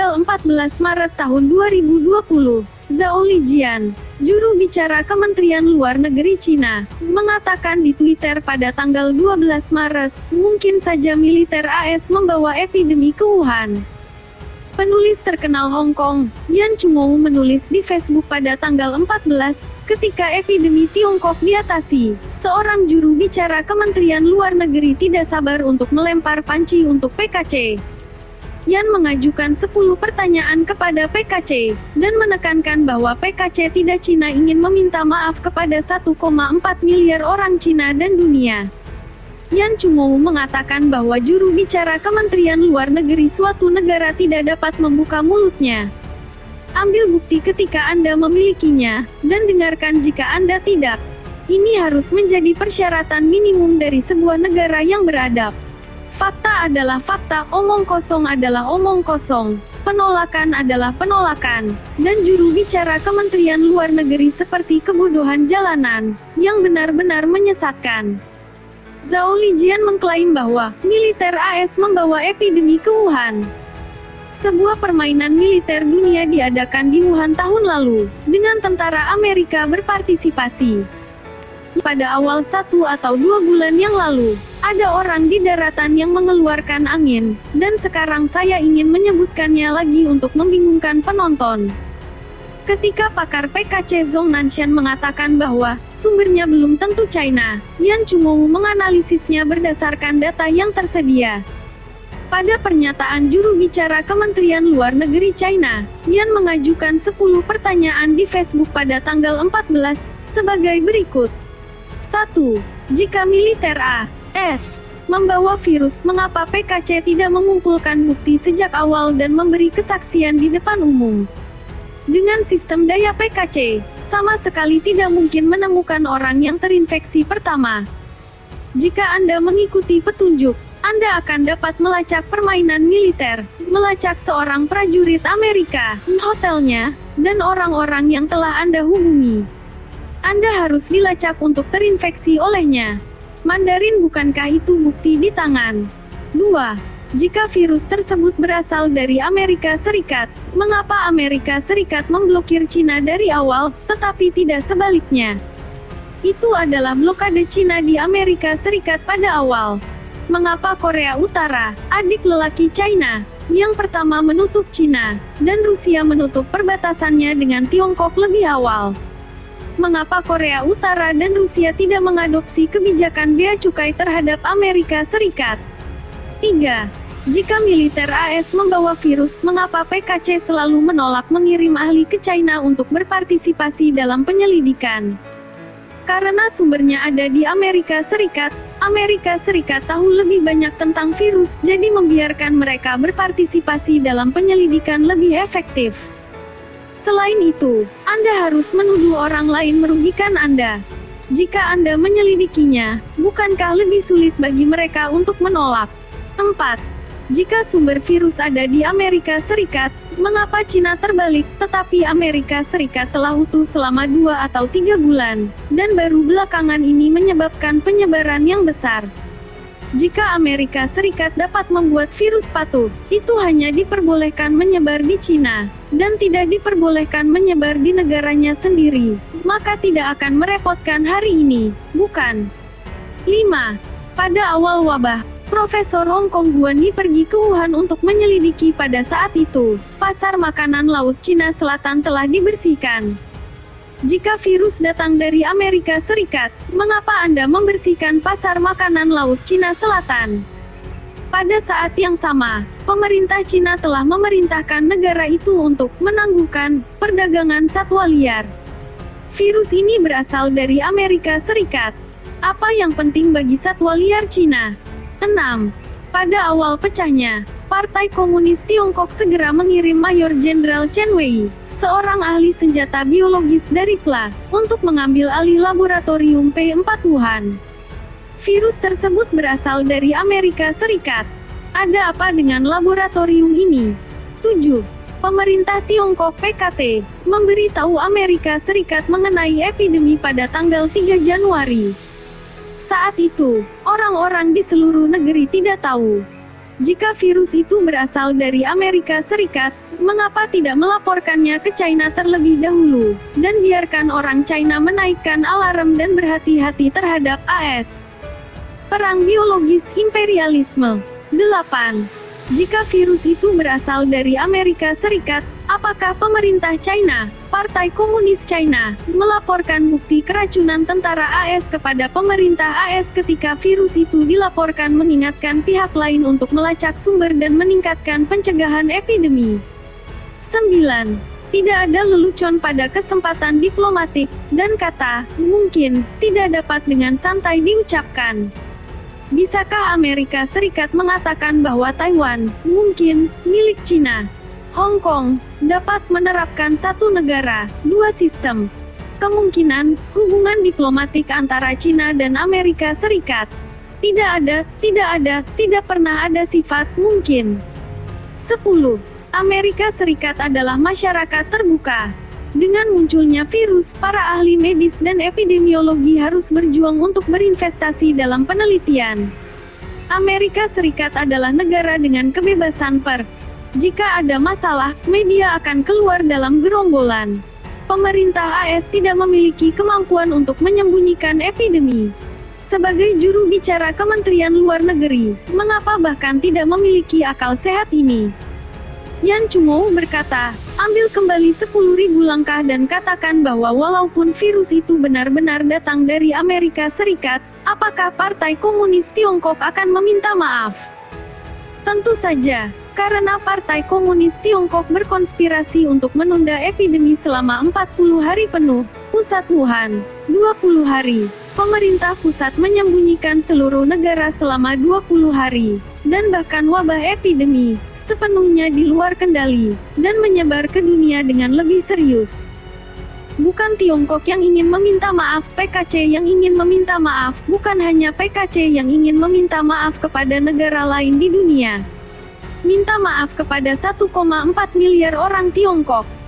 tanggal 14 Maret tahun 2020. Zhao Lijian, juru bicara Kementerian Luar Negeri Cina, mengatakan di Twitter pada tanggal 12 Maret, mungkin saja militer AS membawa epidemi ke Wuhan. Penulis terkenal Hong Kong, Yan Chungou menulis di Facebook pada tanggal 14, ketika epidemi Tiongkok diatasi, seorang juru bicara Kementerian Luar Negeri tidak sabar untuk melempar panci untuk PKC. Yan mengajukan 10 pertanyaan kepada PKC, dan menekankan bahwa PKC tidak Cina ingin meminta maaf kepada 1,4 miliar orang Cina dan dunia. Yan Chungou mengatakan bahwa juru bicara Kementerian Luar Negeri suatu negara tidak dapat membuka mulutnya. Ambil bukti ketika Anda memilikinya, dan dengarkan jika Anda tidak. Ini harus menjadi persyaratan minimum dari sebuah negara yang beradab. Fakta adalah fakta, omong kosong adalah omong kosong, penolakan adalah penolakan, dan juru bicara Kementerian Luar Negeri seperti kebodohan jalanan, yang benar-benar menyesatkan. Zhao Lijian mengklaim bahwa militer AS membawa epidemi ke Wuhan. Sebuah permainan militer dunia diadakan di Wuhan tahun lalu, dengan tentara Amerika berpartisipasi. Pada awal 1 atau 2 bulan yang lalu, ada orang di daratan yang mengeluarkan angin, dan sekarang saya ingin menyebutkannya lagi untuk membingungkan penonton. Ketika pakar PKC Zhong Nanshan mengatakan bahwa sumbernya belum tentu China, Yan Chungou menganalisisnya berdasarkan data yang tersedia. Pada pernyataan juru bicara Kementerian Luar Negeri China, Yan mengajukan 10 pertanyaan di Facebook pada tanggal 14, sebagai berikut. 1. Jika militer AS membawa virus, mengapa PKC tidak mengumpulkan bukti sejak awal dan memberi kesaksian di depan umum? Dengan sistem daya PKC, sama sekali tidak mungkin menemukan orang yang terinfeksi pertama. Jika Anda mengikuti petunjuk, Anda akan dapat melacak permainan militer, melacak seorang prajurit Amerika, hotelnya, dan orang-orang yang telah Anda hubungi. Anda harus dilacak untuk terinfeksi olehnya. Mandarin, bukankah itu bukti di tangan? 2. Jika virus tersebut berasal dari Amerika Serikat, mengapa Amerika Serikat memblokir Cina dari awal, tetapi tidak sebaliknya? Itu adalah blokade Cina di Amerika Serikat pada awal. Mengapa Korea Utara, adik lelaki China, yang pertama menutup Cina, dan Rusia menutup perbatasannya dengan Tiongkok lebih awal? Mengapa Korea Utara dan Rusia tidak mengadopsi kebijakan bea cukai terhadap Amerika Serikat? 3. Jika militer AS membawa virus, mengapa PKC selalu menolak mengirim ahli ke China untuk berpartisipasi dalam penyelidikan? Karena sumbernya ada di Amerika Serikat. Amerika Serikat tahu lebih banyak tentang virus, jadi membiarkan mereka berpartisipasi dalam penyelidikan lebih efektif. Selain itu, Anda harus menuduh orang lain merugikan Anda. Jika Anda menyelidikinya, bukankah lebih sulit bagi mereka untuk menolak? 4. Jika sumber virus ada di Amerika Serikat, mengapa Cina terbalik, tetapi Amerika Serikat telah utuh selama 2 atau 3 bulan, dan baru belakangan ini menyebabkan penyebaran yang besar? Jika Amerika Serikat dapat membuat virus patuh, itu hanya diperbolehkan menyebar di Cina, dan tidak diperbolehkan menyebar di negaranya sendiri, maka tidak akan merepotkan hari ini, bukan? 5. Pada awal wabah, Profesor Hong Kong Guan Yi pergi ke Wuhan untuk menyelidiki. Pada saat itu, pasar makanan laut Cina Selatan telah dibersihkan. Jika virus datang dari Amerika Serikat, mengapa Anda membersihkan pasar makanan laut Cina Selatan? Pada saat yang sama, pemerintah Cina telah memerintahkan negara itu untuk menangguhkan perdagangan satwa liar. Virus ini berasal dari Amerika Serikat. Apa yang penting bagi satwa liar Cina? 6. Pada awal pecahnya, Partai Komunis Tiongkok segera mengirim Mayor Jenderal Chen Wei, seorang ahli senjata biologis dari PLA, untuk mengambil alih laboratorium P4 Wuhan. Virus tersebut berasal dari Amerika Serikat. Ada apa dengan laboratorium ini? 7. Pemerintah Tiongkok PKT memberitahu Amerika Serikat mengenai epidemi pada tanggal 3 Januari. Saat itu, orang-orang di seluruh negeri tidak tahu. Jika virus itu berasal dari Amerika Serikat, mengapa tidak melaporkannya ke China terlebih dahulu, dan biarkan orang China menaikkan alarm dan berhati-hati terhadap AS? Perang biologis imperialisme. 8. Jika virus itu berasal dari Amerika Serikat, apakah pemerintah China, Partai Komunis China, melaporkan bukti keracunan tentara AS kepada pemerintah AS ketika virus itu dilaporkan, mengingatkan pihak lain untuk melacak sumber dan meningkatkan pencegahan epidemi? 9. Tidak ada lelucon pada kesempatan diplomatik, dan kata "mungkin" tidak dapat dengan santai diucapkan. Bisakah Amerika Serikat mengatakan bahwa Taiwan, mungkin, milik Cina? Hong Kong, dapat menerapkan satu negara, dua sistem? Kemungkinan, hubungan diplomatik antara Cina dan Amerika Serikat? Tidak ada, tidak pernah ada sifat mungkin. 10. Amerika Serikat adalah masyarakat terbuka. Dengan munculnya virus, para ahli medis dan epidemiologi harus berjuang untuk berinvestasi dalam penelitian. Amerika Serikat adalah negara dengan kebebasan pers. Jika ada masalah, media akan keluar dalam gerombolan. Pemerintah AS tidak memiliki kemampuan untuk menyembunyikan epidemi. Sebagai juru bicara Kementerian Luar Negeri, mengapa bahkan tidak memiliki akal sehat ini? Yan Chungou berkata, ambil kembali 10.000 langkah dan katakan bahwa walaupun virus itu benar-benar datang dari Amerika Serikat, apakah Partai Komunis Tiongkok akan meminta maaf? Tentu saja, karena Partai Komunis Tiongkok berkonspirasi untuk menunda epidemi selama 40 hari penuh. Pusat Wuhan, 20 hari. Pemerintah pusat menyembunyikan seluruh negara selama 20 hari. Dan bahkan wabah epidemi, sepenuhnya di luar kendali, dan menyebar ke dunia dengan lebih serius. Bukan Tiongkok yang ingin meminta maaf, PKC yang ingin meminta maaf, bukan hanya PKC yang ingin meminta maaf kepada negara lain di dunia. Minta maaf kepada 1,4 miliar orang Tiongkok.